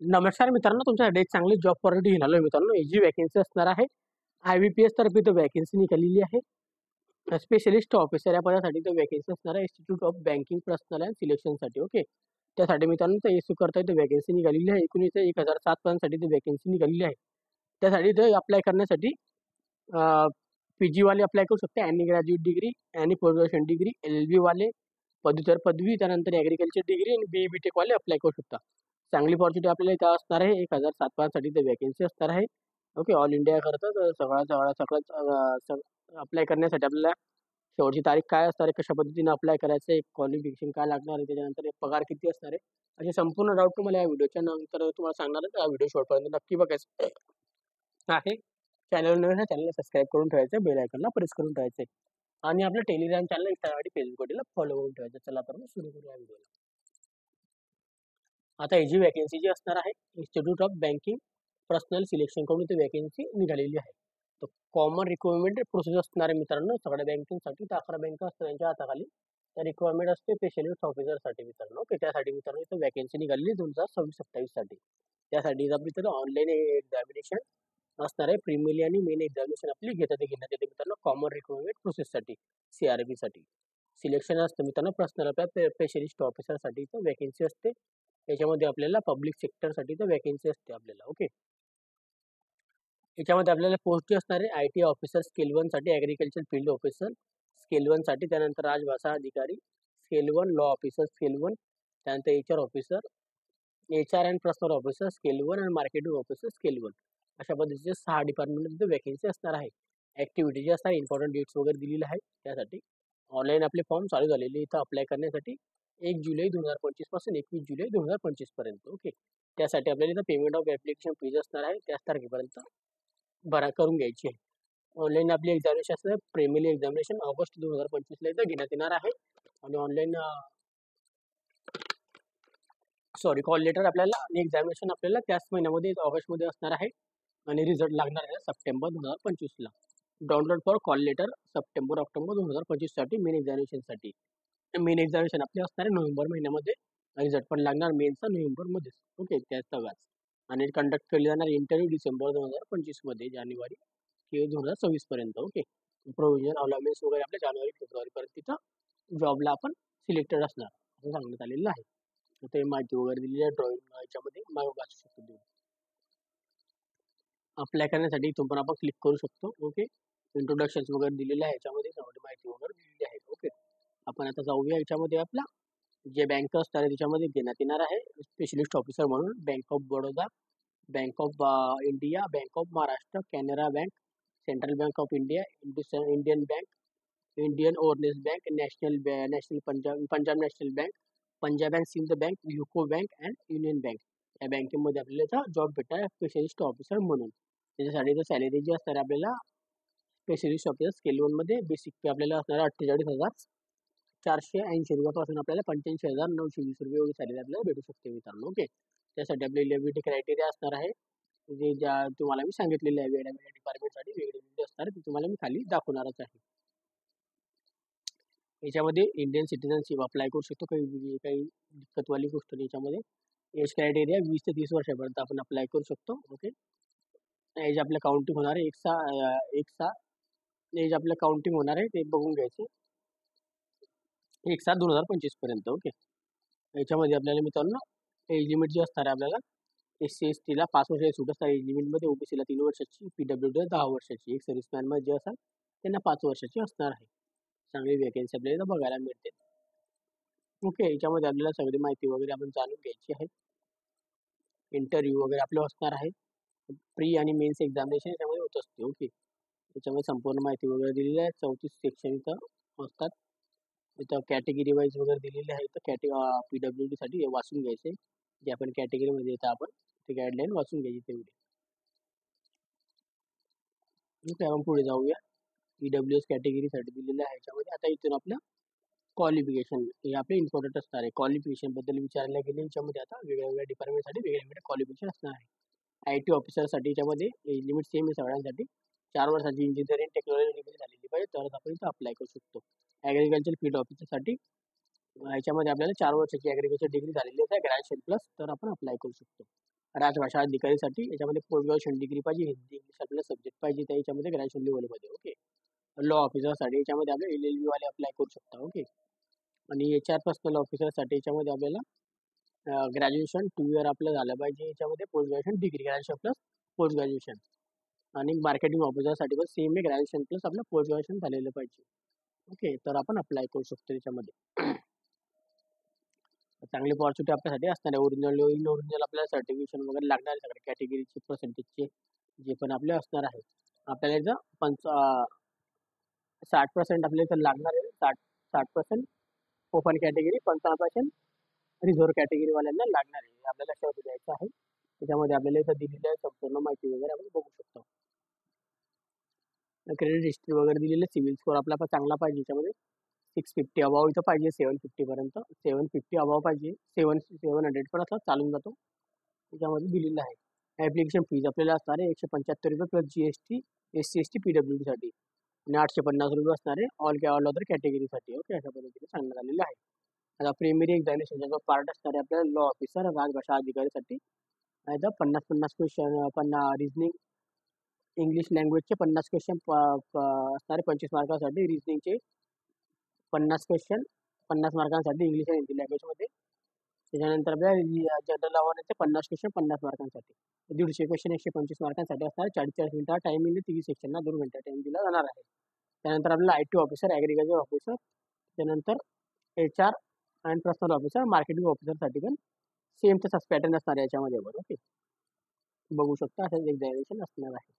नमस्कार मित्रांनो, तुमच्यासाठी एक चांगली जॉब ऑपॉर्च्युनिटी घेऊन आलोय मित्रांनो. ही जी वॅकन्सी असणार आहे, IBPS तर्फे इथं वॅकन्सी निघालेली आहे. स्पेशलिस्ट ऑफिसर या पदासाठी इथं वॅकन्सी असणार आहे. Institute of banking personnel and सिलेक्शनसाठी. ओके. त्यासाठी मित्रांनो इथं एसयू करता इथं वॅकन्सी निघालेली आहे. एकूण इथं 1007 पदांसाठी इथं वॅकन्सी निघालेली आहे. त्यासाठी इथं अप्लाय करण्यासाठी PG वाले अप्लाय करू शकते. Any graduate degree, any post graduation degree, LLB वाले, पदव्युत्तर पदवी, त्यानंतर ॲग्रिकल्चर डिग्री आणि BE BTech वाले अप्लाय करू शकता. चांगली अपॉर्च्युनिटी आपल्याला इथं असणार आहे. 1007 पदांसाठी इथं वॅकन्सी असणार आहे. ओके. ऑल इंडिया करता सगळं अप्लाय करण्यासाठी आपल्याला शेवटची तारीख काय असणार आहे, कशा पद्धतीने अप्लाय करायचं आहे, क्वालिफिकेशन काय लागणार आहे, त्याच्यानंतर पगार किती असणार आहे, असे संपूर्ण डाऊट तुम्हाला या व्हिडिओच्या नंतर तुम्हाला सांगणार आहे. हा व्हिडिओ शेवटपर्यंत नक्की बघायचा आहे. चॅनल नवीन आहे, चॅनलला सबस्क्राईब करून ठेवायचं, बेल आयकॉनला प्रेस करून ठेवायचं आणि आपलं टेलिग्राम चॅनल, इंस्टाग्राम, फेसबुक आयडीला फॉलो करून ठेवायचं. चला तर मग सुरू करूया व्हिडिओला. आता ही जी वॅकन्सी जी असणार आहे, institute of banking personal selection कडून ती वॅकन्सी निघालेली आहे. तर कॉमन रिक्वायरमेंट प्रोसेस असणार आहे मित्रांनो. सगळ्या बँकिंगसाठी 11 बँका असतात त्यांच्या हाताखाली. त्या रिक्वायरमेंट असते स्पेशलिस्ट ऑफिसरसाठी मित्रांनो. ओके. त्यासाठी मित्रांनो इथं वॅकन्सी निघालेली 2026-27 साठी. त्यासाठी आपली ऑनलाईन एक्झामिनेशन असणार आहे. प्रिमिली आणि मेन एक्झामिनेशन आपली घेण्यात येते मित्रांनो. कॉमन रिक्वायरमेंट प्रोसेससाठी, CRB साठी सिलेक्शन असतं मित्रांनो. पर्सनल आपल्या स्पेशलिस्ट ऑफिसरसाठी इथं वॅकन्सी असते. याच्यामध्ये आपल्याला पब्लिक सेक्टरसाठी तर वॅकन्सी असते आपल्याला. ओके. याच्यामध्ये आपल्याला पोस्ट असणार आहे IT ऑफिसर स्केल 1 साठी, ॲग्रिकल्चर फील्ड ऑफिसर स्केल 1 साठी, त्यानंतर राजभाषा अधिकारी स्केल 1, लॉ ऑफिसर स्केल 1, त्यानंतर HR officer, HR and personal officer scale 1 आणि मार्केटिंग ऑफिसर स्केल 1. अशा पद्धतीचे 6 डिपार्टमेंटमध्ये वॅकन्सी असणार आहे. ॲक्टिव्हिटी जे असतात, इम्पॉर्टंट डेट्स वगैरे दिलेले आहे त्यासाठी. ऑनलाईन आपले फॉर्म चालू झालेले इथं अप्लाय करण्यासाठी 1 जुलै 2025 पासून 21 जुलै 2025 पर्यंत. ओके. त्यासाठी आपल्याला इथं पेमेंट ऑफ ॲप्लिकेशन फीज असणार आहे. त्याच तारखेपर्यंत करून घ्यायची आहे. ऑनलाईन आपली एक्झामिनेशन असणार. प्रिलिमिनरी एक्झामिनेशन ऑगस्ट 2025 ला इथं घेण्यात येणार आहे आणि ऑनलाईन कॉल लेटर आपल्याला आणि एक्झामिनेशन आपल्याला त्याच महिन्यामध्ये ऑगस्टमध्ये असणार आहे आणि रिझल्ट लागणार आहे सप्टेंबर 2025 ला. Download for call letter September October 2025 साठी मेन एक्झामिनेशनसाठी. मेन एक्झामिनेशन आपले असणार आहे नोव्हेंबर महिन्यामध्ये. रिझल्ट पण लागणार मेनचा नोव्हेंबरमध्येच. ओके. त्याच तगाच आणि कंडक्ट केले जाणार इंटरव्ह्यू डिसेंबर 2025 मध्ये, जानेवारी ते 2026 पर्यंत. ओके. प्रोव्हिजन अलाउन्स वगैरे आपल्या जानेवारी फेब्रुवारी पर्यंत तिथं जॉबला आपण सिलेक्टेड असणार असं सांगण्यात आलेलं आहे. ते माहिती वगैरे दिलेली आहे ड्रॉइंग याच्यामध्ये मागे वाचू शकतो. अप्लाय करण्यासाठी इथून पण आपण क्लिक करू शकतो. ओके. इंट्रोडक्शन वगैरे दिलेलं आहे याच्यामध्ये, सगळी माहिती वगैरे दिलेली आहे. ओके. आपण आता जाऊया याच्यामध्ये आपला जे बँक असतात त्याच्यामध्ये घेण्यात येणार आहे स्पेशलिस्ट ऑफिसर म्हणून. Bank of Baroda, Bank of India, Bank of Maharashtra, Canara Bank, Central Bank of India, Indian Bank, Indian Overseas Bank, National Punjab National Bank, Punjab and Sindh Bank, UCO Bank and Union Bank या बँकेमध्ये आपल्याला जॉब भेटणार स्पेशलिस्ट ऑफिसर म्हणून. त्याच्यासाठी salary जी असणार आपल्याला specialist officer scale 1 मध्ये basic पे आपल्याला असणार 48,480 रुपयापासून आपल्याला 85,920 रुपये एवढी सॅलरी आपल्याला भेटू शकते मित्रांनो. ओके. त्यासाठी आपले एलिजिबिलिटी क्रायटेरिया असणार आहे जे ज्या तुम्हाला मी सांगितलेले आहे. वेगळ्या डिपार्टमेंटसाठी वेगळे असणार ते तुम्हाला मी खाली दाखवणारच आहे. याच्यामध्ये इंडियन सिटीजनशिप अप्लाय करू शकतो. काही काही दिक्कतवाली गोष्ट याच्यामध्ये एज क्रायटेरिया 20 ते 30 वर्षापर्यंत आपण अप्लाय करू शकतो. ओके. एज आपलं काउंटिंग होणार आहे एक सा एज आपलं काउंटिंग होणार आहे ते बघून घ्यायचं 1/7/2025 पर्यंत. ओके. याच्यामध्ये आपल्याला मित्रांनो एज लिमिट जी असणार आहे आपल्याला SC/ST ला 5 वर्षाची सूट असणार एज लिमिटमध्ये, OBC ला 3 वर्षाची, PWD ला 10 वर्षाची, एक सर्व्हिसमॅन मध्ये जे असाल त्यांना 5 वर्षाची असणार आहे. चांगली वेकेन्सी आपल्याला बघायला मिळते. ओके. याच्यामध्ये आपल्याला सगळी माहिती वगैरे आपण जाणून घ्यायची आहे. इंटरव्ह्यू वगैरे आपलं असणार आहे. प्री आणि मेन्स एक्झामिनेशन याच्यामध्ये होत असते. ओके. त्याच्यामध्ये संपूर्ण माहिती वगैरे दिलेली आहे. 34 सेक्शन इथं असतात. इथं कॅटेगरी वाईज वगैरे दिलेले आहे. इथं PWD साठी वाचून घ्यायचे जे आपण कॅटेगरीमध्ये येतं आपण ते गाईडलाईन वाचून घ्यायची तेवढी. ओके. आपण पुढे जाऊया. EWS कॅटेगरीसाठी दिलेलं आहे याच्यामध्ये. आता इथून आपलं क्वालिफिकेशन हे आपले इम्पॉर्टंट असणार आहे. क्वालिफिकेशन बद्दल विचारल्या गेले याच्यामध्ये आता वेगवेगळ्या डिपार्टमेंटसाठी वेगवेगळे क्वालिफिकेशन असणार आहे. IT ऑफिसरसाठी याच्यामध्ये एज लिमिट सेम आहे सगळ्यांसाठी. 4 वर्षाची इंजिनिअरिंग टेक्नॉलॉजी डिग्री झालेली पाहिजे तरच आपण इथं अप्लाय करू शकतो. ॲग्रिकल्चर फील्ड ऑफिसरसाठी याच्यामध्ये आपल्याला 4 वर्षाची ॲग्रिकल्चर डिग्री झालेली आहे ग्रॅज्युएशन प्लस तर आपण अप्लाय करू शकतो. राजभाषा अधिकारीसाठी याच्यामध्ये पोस्ट ग्रॅज्युएशन डिग्री पाहिजे, हिंदी इंग्लिश आपल्याला सब्जेक्ट पाहिजे त्या याच्यामध्ये ग्रॅज्युएशन लेवलमध्ये. ओके. लॉ ऑफिसरसाठी याच्यामध्ये आपले LLB वाले अप्लाय करू शकता. ओके. आणि HR पर्सनल ऑफिसरसाठी याच्यामध्ये आपल्याला ग्रॅज्युएशन 2 इयर आपलं झालं पाहिजे, याच्यामध्ये post graduation degree, graduation plus post graduation. आणि मार्केटिंग ऑफिसरसाठी पण सेम आहे, ग्रॅज्युएशन प्लस आपलं पोस्ट ग्रॅज्युएशन झालेलं पाहिजे. ओके. तर आपण अप्लाय करू शकतो त्याच्यामध्ये. चांगली अपॉर्च्युनिटी आपल्यासाठी असणार आहे. ओरिजिनल ओरिजिनल आपल्याला सर्टिफिकेशन वगैरे लागणार आहे, सगळ्या कॅटेगरीचे पर्सेंटेजचे जे पण आपले असणार आहे. आपल्याला इथं 60% आपल्याला इथं लागणार आहे. 60% ओपन कॅटेगरी, 55% रिझर्व्ह कॅटेगरीवाल्यांना लागणार आहे. हे आपल्याला लक्षात द्यायचं आहे. त्याच्यामध्ये आपल्याला इथं दिलेली आहे संपूर्ण माहिती वगैरे आपण बघू शकतो. क्रेडिट हिस्ट्री वगैरे दिलेली, सिव्हिल स्कोर आपला पण चांगला पाहिजे. याच्यामध्ये 650 अबाव इथं पाहिजे, 750 पर्यंत. 750 अबाव पाहिजे. 700 पण असं चालून जातो. त्याच्यामध्ये दिलेलं आहे. ॲप्लिकेशन फीज आपल्याला असणार आहे ₹175 plus GST, SC ST PWD साठी, आणि ₹850 असणार आहे ऑल अदर कॅटेगरीसाठी. ओके. अशा पद्धतीने सांगण्यात आलेलं आहे. आता प्रिलिमिनरी एक्झामिनेशनचा जो पार्ट असणार आहे आपल्याला लॉ ऑफिसर राजभाषा अधिकारीसाठी, आता 50-50 क्वेश्चन, रिजनिंग इंग्लिश लँग्वेजचे 50 क्वेश्चन असणारे 25 मार्कासाठी, रिजनिंगचे 50 क्वेश्चन 50 मार्कांसाठी इंग्लिश आणि हिंदी लँग्वेजमध्ये. त्याच्यानंतर आपल्याला जनरल अवेअरनेसचे 50 क्वेश्चन 50 मार्कांसाठी, 150 क्वेश्चन 125 मार्कांसाठी असणार. 40 मिनिटा टाइम येईल, 30 सेक्शनला 2 घंटा टाइम दिला जाणार आहे. त्यानंतर आपल्याला IT ऑफिसर, ॲग्रिकल्चर ऑफिसर, त्यानंतर HR आणि पर्सनल ऑफिसर, मार्केटिंग ऑफिसरसाठी पण सेम तसाच पॅटर्न असणार आहे याच्यामध्ये पण. ओके. बघू शकता असंच एक्झामिनेशन असणार आहे.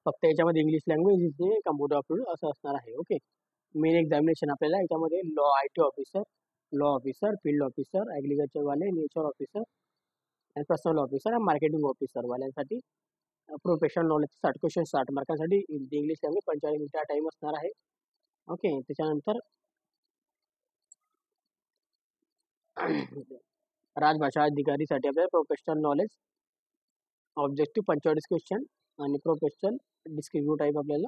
फक्त याच्यामध्ये इंग्लिश लँग्वेज, कम्प्युटर अप्रूव्ड असं असणार आहे. ओके. मेन एक्झामिनेशन आपल्याला याच्यामध्ये IT officer, law officer, field officer, ॲग्रिकल्चरवाले, नेचर ऑफिसर आणि पर्सनल ऑफिसर आणि मार्केटिंग ऑफिसर वाल्यांसाठी प्रोफेशनल नॉलेज 60 क्वेश्चन 60 मार्कांसाठी, हिंदी इंग्लिश लँग्वेज 45 मिनिटा टाइम असणार आहे. ओके. त्याच्यानंतर राजभाषा अधिकारीसाठी आपल्याला प्रोफेशनल नॉलेज ऑब्जेक्टिव्ह 45 क्वेश्चन आणि प्रोफेशनल डिस्क्रिप्टिव्ह टाईप आपल्याला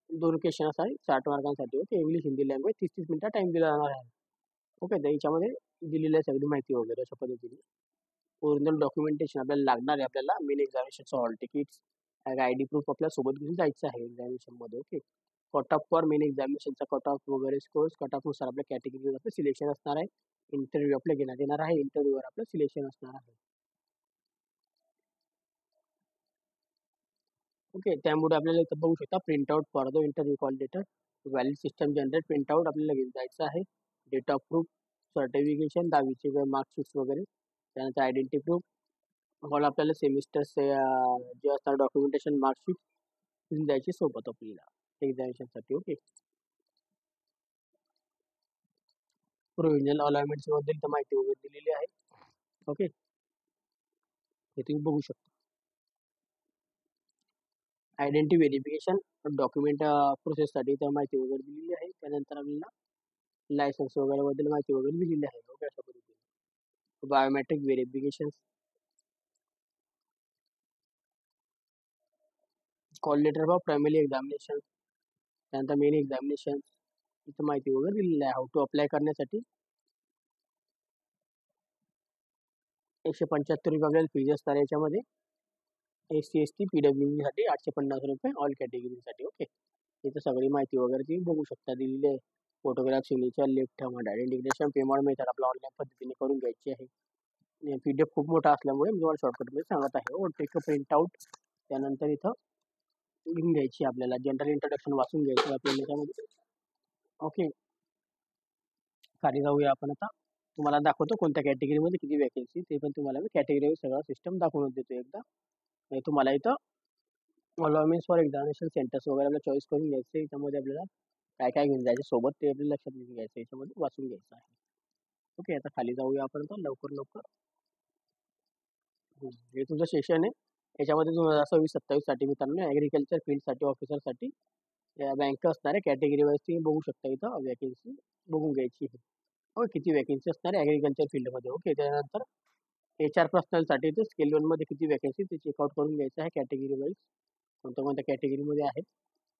2 क्वेश्चन असणार 60 मार्कांसाठी. ओके. इंग्लिश हिंदी लँग्वेज 30-30 मिनिटा टाइम दिला जाणार आहे. ओके. तर याच्यामध्ये दिलेली आहे सगळी माहिती वगैरे अशा पद्धतीने. ओरिजिनल डॉक्युमेंटेशन आपल्याला लागणार आहे. आपल्याला मेन एक्झामिनेशनचं हॉल तिकीट्स, ID प्रूफ आपल्या सोबत घेऊन जायचं आहे एक्झामिनेशनमध्ये. Okay. Cut off for main एक्झामिनेशनचा कट ऑफ वगैरे स्कोर्स, कट ऑफनुसार आपल्या कॅटेगरीवर आपलं सिलेक्शन असणार आहे. इंटरव्ह्यू आपल्या घेण्यात येणार आहे. इंटरव्ह्यूवर आपलं सिलेक्शन असणार आहे. ओके. त्यामुळे आपल्याला इथं बघू शकता printout for the interview call letter, valid system generate printout आपल्याला घेऊन जायचं आहे. डेट ऑफ प्रूफ, सर्टिफिकेशन, 10वीचे मार्कशीट्स वगैरे, त्यानंतर आयडेंटिटी प्रूफ, हॉल आपल्याला सेमिस्टरचे जे असतात डॉक्युमेंटेशन मार्कशीट घेऊन द्यायची सोबत आपल्याला एक्झामिनेशनसाठी. ओके. प्रोव्हिजनल अलाइनमेंट्सबद्दल तर माहिती वगैरे दिलेली आहे. ओके. हे तुम्ही बघू शकता. आयडेंटिटी व्हेरिफिकेशन, डॉक्युमेंट प्रोसेससाठी तर माहिती वगैरे दिलेली आहे. त्यानंतर आपल्याला लायसन्स वगैरे बद्दल माहिती वगैरे दिलेली आहे. ओके. अशा पद्धतीने biometric verification, call letter for primary examination, त्यानंतर मेन एक्झामिनेशन, इथं माहिती वगैरे दिलेली आहे. हाऊ टू अप्लाय करण्यासाठी ₹175 आपल्याला फीज असणार याच्यामध्ये. SC ST PWD साठी ₹850 ऑल कॅटेगरीसाठी. ओके. इथं सगळी माहिती वगैरे तुम्ही बघू शकता दिलेली आहे. Photograph, signature, left hand identification, payment method आपला ऑनलाईन पद्धतीने करून घ्यायची आहे. PDF खूप मोठा असल्यामुळे मी तुम्हाला शॉर्टकटमध्ये सांगत आहे. टेक प्रिंट आउट, त्यानंतर इथं लिहून घ्यायची आपल्याला. जनरल इंट्रोडक्शन वाचून घ्यायचं आपल्याला याच्यामध्ये. ओके. खाली जाऊया आपण आता. तुम्हाला दाखवतो कोणत्या कॅटेगरीमध्ये किती वॅकेन्सी, ते पण तुम्हाला मी कॅटेगरी सगळं सिस्टम दाखवून देतो एकदा. तुम्हाला इथं अलाउन्स फॉर एक्झामिनेशन सेंटर्स वगैरे आपल्याला चॉईस करून घ्यायचं आहे. त्यामध्ये आपल्याला काय काय घेऊन जायचं सोबत ते आपल्याला लक्षात घेऊन घ्यायचं, याच्यामध्ये वाचून घ्यायचं आहे. ओके. आता खाली जाऊया आपण आता लवकर लवकर. हे तुमचं सेशन आहे. याच्यामध्ये 2026-27 मित्रांनो ॲग्रिकल्चर फील्डसाठी ऑफिसरसाठी बँक असणार आहे. कॅटेगरी वाईज तुम्ही बघू शकता इथं वॅकेन्सी बघून घ्यायची आहे. ओके. किती वॅकेन्सी असणार आहे ॲग्रिकल्चर फील्डमध्ये. ओके. त्यानंतर HR पर्सनलसाठी तर स्केल 1मध्ये किती वॅकेन्सी ते चेकआउट करून घ्यायचं आहे कॅटेगरी वाईज, कोणत्या कोणत्या कॅटेगरीमध्ये आहेत.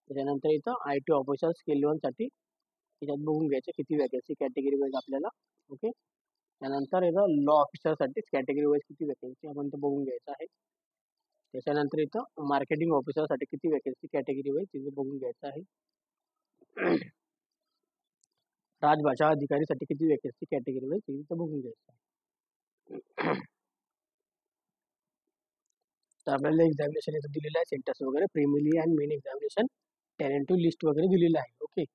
त्याच्यानंतर इथं IT ऑफिसर स्केल 1साठी याच्यात बघून घ्यायचं किती वॅकेन्सी कॅटेगरी वाईज आपल्याला. ओके. त्यानंतर इथं लॉ ऑफिसरसाठी कॅटेगरी वाईज किती वॅकन्सी आपण ते बघून घ्यायचं आहे. त्याच्यानंतर इथं मार्केटिंग ऑफिसरसाठी किती वॅकन्सी कॅटेगरी वाईज तिथं बघून घ्यायचं आहे. राजभाषा अधिकारीसाठी किती वॅकन्सी कॅटेगरी वाईज तिथं बघून घ्यायचं आहे. तर आपल्याला एक्झामिनेशन इथं दिलेलं आहे, सेंटर्स वगैरे प्रिमिली अँड मेन एक्झामिनेशन टॅलेंटिव्ह लिस्ट वगैरे दिलेलं आहे. ओके.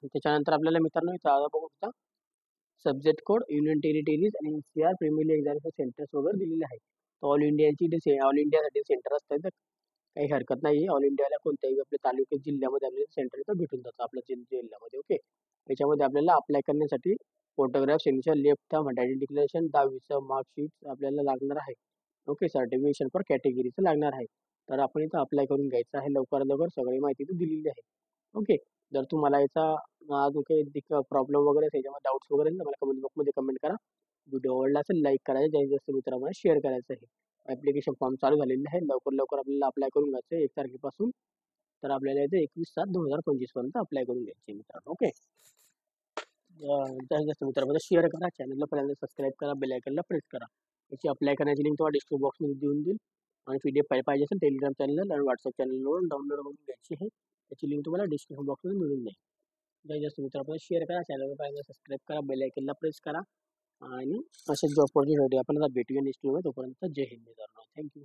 त्याच्यानंतर आपल्याला मित्रांनो इथं बघू शकता सब्जेक्ट कोड, युनियन टेरिटरीज आणि NCR प्रिमिली एक्झामिनेशन सेंटर्स वगैरे दिलेले आहे. तर ऑल इंडियाची ऑल इंडियासाठी सेंटर असतं, तर काही हरकत नाही. ऑल इंडियाला कोणत्याही आपल्या तालुक्यात जिल्ह्यामध्ये आपल्याला सेंटर इथं भेटून जातं आपल्या जिल्ह्यामध्ये. ओके. त्याच्यामध्ये आपल्याला अप्लाय करण्यासाठी photograph, signature, left thumb, hand declaration, 10वीचं मार्कशीट आपल्याला लागणार आहे. ओके. सर्टिफिकेशन फॉर कॅटेगरीचं लागणार आहे. तर आपण इथं अप्लाय करून घ्यायचं आहे. लवकरात लवकर सगळी माहिती इथं दिलेली आहे. ओके. जर तुम्हाला याचा अजून काही प्रॉब्लेम वगैरे त्याच्यामध्ये डाऊट्स वगैरे मला कमेंट बॉक्समध्ये कमेंट करा. व्हिडिओ आवडला असेल लाईक करायचं, जास्तीत जास्त मित्रांना शेअर करायचं आहे. ॲप्लिकेशन फॉर्म चालू झालेले आहे. लवकर लवकर आपल्याला अप्लाय करून घ्यायचं आहे 1 तारखेपासून. तर आपल्याला इथे 21/7/2025 पर्यंत अप्लाय करून घ्यायचे मित्रांनो. ओके. जास्तीत जास्त मित्रांमध्ये शेअर करा, चॅनलला पहिल्यांदा सबस्क्राईब करा, बेल आयकॉनला प्रेस करा. याची अप्लाय करण्याची लिंक तुम्हाला डिस्क्रिप्शन बॉक्समध्ये देऊन देईल. आणि PDF पाहिजे असेल टेलिग्राम चॅनल आणि WhatsApp चॅनलवरून डाउनलोड करून घ्यायची आहे. त्याची लिंक तुम्हाला डिस्क्रिप्शन बॉक्समध्ये मिळून जाईल. जास्तीत जास्त मित्रांमध्ये शेअर करा, चॅनलला पहिल्यांदा सबस्क्राईब करा, बेल आयकॉनला प्रेस करा आणि अशाच जॉब अपॉर्च्युनिटी आपण आता भेटूया नेक्स्ट व्हिडिओ. तोपर्यंत जय हिंद मित्रांनो. थँक्यू.